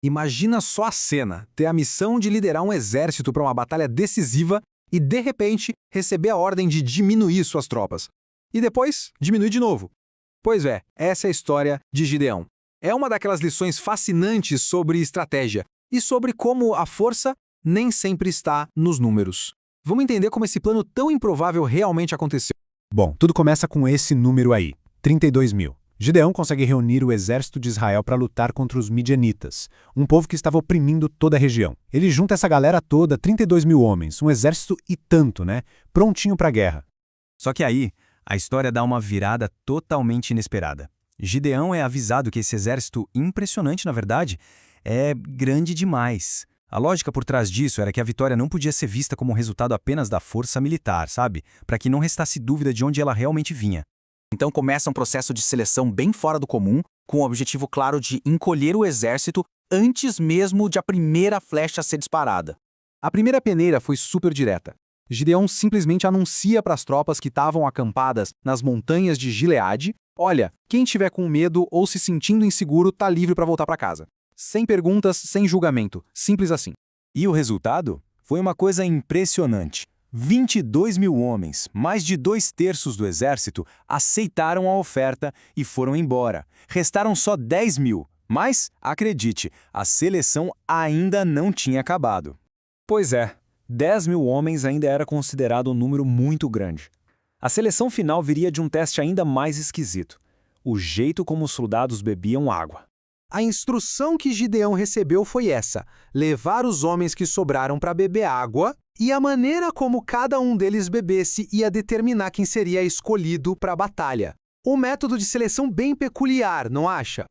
Imagina só a cena, ter a missão de liderar um exército para uma batalha decisiva e, de repente, receber a ordem de diminuir suas tropas. E depois, diminuir de novo. Pois é, essa é a história de Gideão. É uma daquelas lições fascinantes sobre estratégia e sobre como a força nem sempre está nos números. Vamos entender como esse plano tão improvável realmente aconteceu. Bom, tudo começa com esse número aí, 32 mil. Gideão consegue reunir o exército de Israel para lutar contra os midianitas, um povo que estava oprimindo toda a região. Ele junta essa galera toda, 32 mil homens, um exército e tanto, né? Prontinho para a guerra. Só que aí, a história dá uma virada totalmente inesperada. Gideão é avisado que esse exército, impressionante na verdade, é grande demais. A lógica por trás disso era que a vitória não podia ser vista como resultado apenas da força militar, sabe? Para que não restasse dúvida de onde ela realmente vinha. Então começa um processo de seleção bem fora do comum, com o objetivo claro de encolher o exército antes mesmo de a primeira flecha ser disparada. A primeira peneira foi super direta. Gideão simplesmente anuncia para as tropas que estavam acampadas nas montanhas de Gileade: olha, quem tiver com medo ou se sentindo inseguro tá livre para voltar para casa. Sem perguntas, sem julgamento, simples assim. E o resultado? Foi uma coisa impressionante. 22 mil homens, mais de 2/3 do exército, aceitaram a oferta e foram embora. Restaram só 10 mil, mas, acredite, a seleção ainda não tinha acabado. Pois é, 10 mil homens ainda era considerado um número muito grande. A seleção final viria de um teste ainda mais esquisito: o jeito como os soldados bebiam água. A instrução que Gideão recebeu foi essa: levar os homens que sobraram para beber água, e a maneira como cada um deles bebesse ia determinar quem seria escolhido para a batalha. Um método de seleção bem peculiar, não acha?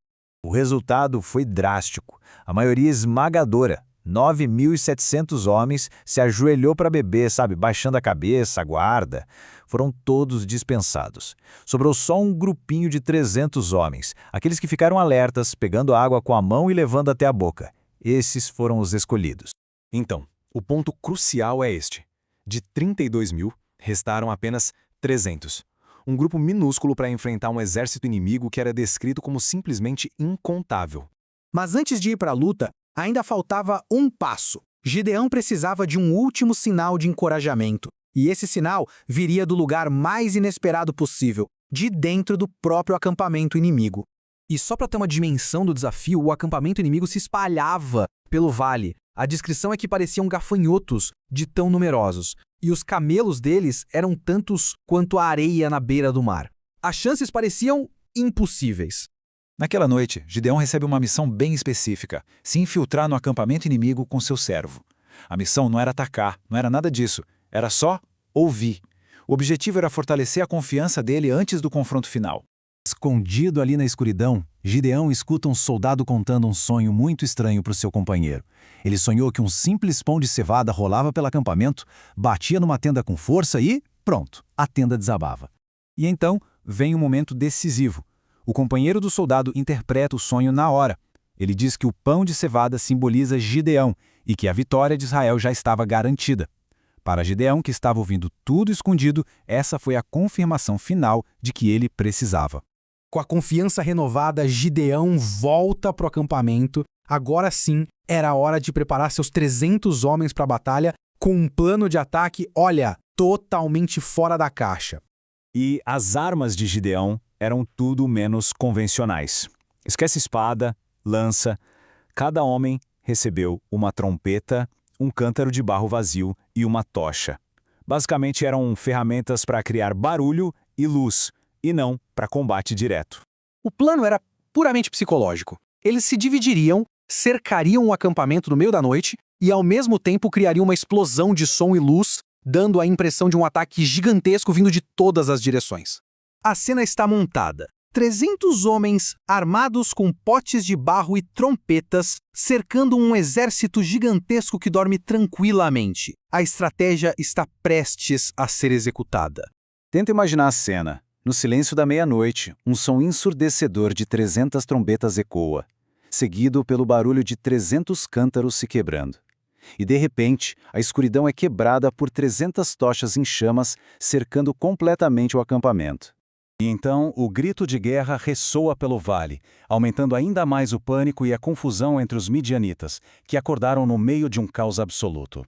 O resultado foi drástico. A maioria esmagadora. 9.700 homens se ajoelhou para beber, sabe, baixando a cabeça, a guarda. Foram todos dispensados. Sobrou só um grupinho de 300 homens, aqueles que ficaram alertas, pegando água com a mão e levando até a boca. Esses foram os escolhidos. Então, o ponto crucial é este. De 32 mil, restaram apenas 300. Um grupo minúsculo para enfrentar um exército inimigo que era descrito como simplesmente incontável. Mas antes de ir para a luta, ainda faltava um passo. Gideão precisava de um último sinal de encorajamento. E esse sinal viria do lugar mais inesperado possível, de dentro do próprio acampamento inimigo. E só para ter uma dimensão do desafio, o acampamento inimigo se espalhava pelo vale. A descrição é que pareciam gafanhotos de tão numerosos. E os camelos deles eram tantos quanto a areia na beira do mar. As chances pareciam impossíveis. Naquela noite, Gideão recebe uma missão bem específica: se infiltrar no acampamento inimigo com seu servo. A missão não era atacar, não era nada disso, era só ouvir. O objetivo era fortalecer a confiança dele antes do confronto final. Escondido ali na escuridão, Gideão escuta um soldado contando um sonho muito estranho para o seu companheiro. Ele sonhou que um simples pão de cevada rolava pelo acampamento, batia numa tenda com força e, pronto, a tenda desabava. E então vem um momento decisivo. O companheiro do soldado interpreta o sonho na hora. Ele diz que o pão de cevada simboliza Gideão e que a vitória de Israel já estava garantida. Para Gideão, que estava ouvindo tudo escondido, essa foi a confirmação final de que ele precisava. Com a confiança renovada, Gideão volta para o acampamento. Agora sim, era a hora de preparar seus 300 homens para a batalha com um plano de ataque, olha, totalmente fora da caixa. E as armas de Gideão eram tudo menos convencionais. Esquece espada, lança. Cada homem recebeu uma trompeta, um cântaro de barro vazio e uma tocha. Basicamente eram ferramentas para criar barulho e luz, e não para combate direto. O plano era puramente psicológico. Eles se dividiriam, cercariam o acampamento no meio da noite e, ao mesmo tempo, criariam uma explosão de som e luz, dando a impressão de um ataque gigantesco vindo de todas as direções. A cena está montada. 300 homens armados com potes de barro e trompetas, cercando um exército gigantesco que dorme tranquilamente. A estratégia está prestes a ser executada. Tenta imaginar a cena. No silêncio da meia-noite, um som ensurdecedor de 300 trombetas ecoa, seguido pelo barulho de 300 cântaros se quebrando. E, de repente, a escuridão é quebrada por 300 tochas em chamas, cercando completamente o acampamento. E então o grito de guerra ressoa pelo vale, aumentando ainda mais o pânico e a confusão entre os midianitas, que acordaram no meio de um caos absoluto.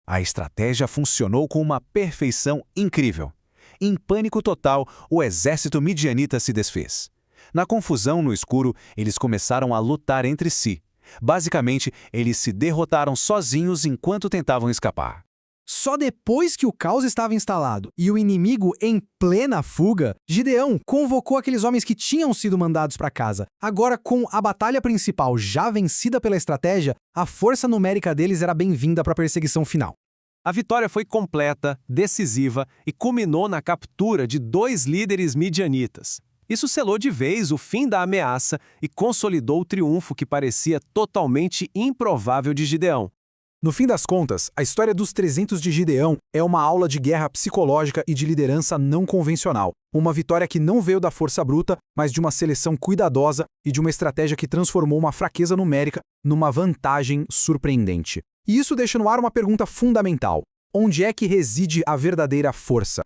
A estratégia funcionou com uma perfeição incrível. Em pânico total, o exército midianita se desfez. Na confusão no escuro, eles começaram a lutar entre si. Basicamente, eles se derrotaram sozinhos enquanto tentavam escapar. Só depois que o caos estava instalado e o inimigo em plena fuga, Gideão convocou aqueles homens que tinham sido mandados para casa. Agora, com a batalha principal já vencida pela estratégia, a força numérica deles era bem-vinda para a perseguição final. A vitória foi completa, decisiva e culminou na captura de 2 líderes midianitas. Isso selou de vez o fim da ameaça e consolidou o triunfo que parecia totalmente improvável de Gideão. No fim das contas, a história dos 300 de Gideão é uma aula de guerra psicológica e de liderança não convencional. Uma vitória que não veio da força bruta, mas de uma seleção cuidadosa e de uma estratégia que transformou uma fraqueza numérica numa vantagem surpreendente. E isso deixa no ar uma pergunta fundamental. Onde é que reside a verdadeira força?